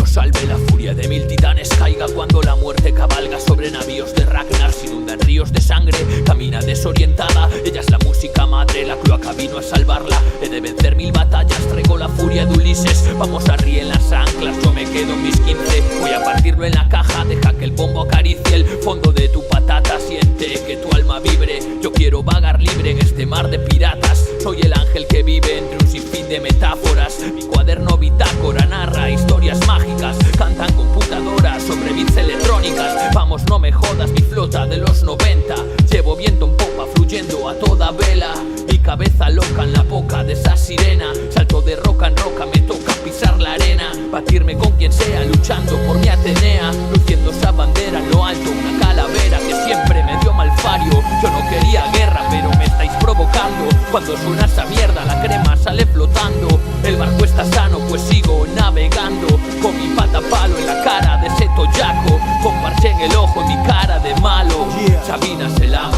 nos salve. La furia de 1000 titanes caiga cuando la muerte cabalga sobre navíos de Ragnar. Se inundan ríos de sangre, camina desorientada. Ella es la música madre, la cloaca vino a salvarla. He de vencer 1000 batallas, traigo la furia de Ulises. Vamos a ríe en las anclas, yo me quedo en mis 15. Voy a partirlo en la caja, deja que el bombo acaricie el fondo de tu patata. Siente que tu alma vibre, yo quiero vagar libre en este mar de piratas. Soy el ángel que vive entre un sinfín de metáforas. Mi cuaderno bitácora narra historias mágicas. Cantan computadoras sobre beats electrónicas. Vamos, no me jodas, mi flota de los 90. Llevo viento en popa, fluyendo a toda vela. Mi cabeza loca en la boca de esa sirena. Salto de roca en roca, me toca pisar la arena. Batirme con quien sea, luchando por mi Atenea. Luciendo esa bandera en lo alto, una calavera que siempre me dio malfario. Yo no quería guerra, pero me estáis provocando. Cuando suena esa mierda, la crema sale flotando. El barco está sano, pues sigo navegando. Con mi pata palo en la cara de ese toyaco. Con parche en el ojo y mi cara de malo. Sabina se la amo.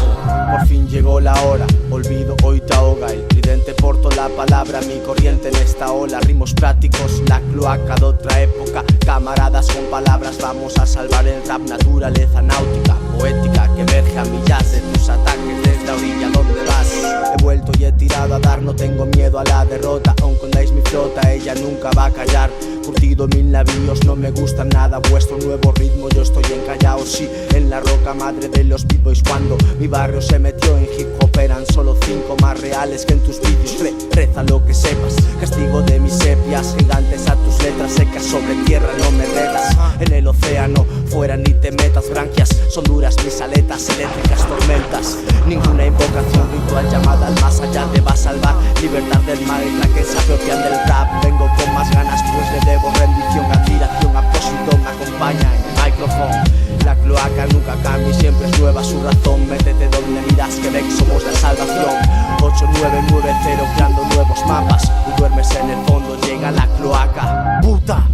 Por fin llegó la hora, olvido hoy te ahoga. El tridente porto la palabra, mi corriente en esta ola. Ritmos prácticos, la cloaca de otra época. Camaradas con palabras, vamos a salvar el rap. Naturaleza náutica, poética que emerge a millas de tus ataques desde la orilla donde vas. He vuelto y he tirado a dar, no tengo miedo a la derrota. Aun condáis mi flota, ella nunca va a callar. Curtido 1000 navíos, no me gusta nada vuestro nuevo ritmo. Yo estoy encallado, sí, en la roca madre de los b-boys. Cuando mi barrio se metió en hip hop eran solo 5 más reales que en tus vídeos. Reza lo que sepas, castigo de mis sepias gigantes a tus letras secas sobre tierra, no me retas. En el océano, fuera ni te metas, branquias son duras mis aletas, eléctricas tormentas. Ninguna invocación ritual llamada al más allá te va a salvar. Libertad del mar es la que se apropian del rap. Vengo con más ganas pues le debo rendición, admiración, apósito me acompaña en el micrófono. La cloaca nunca cambia y siempre es nueva su razón. Métete donde miras que ven, somos la salvación. 8990 creando nuevos mapas. Tú duermes en el fondo, llega la cloaca. ¡Puta!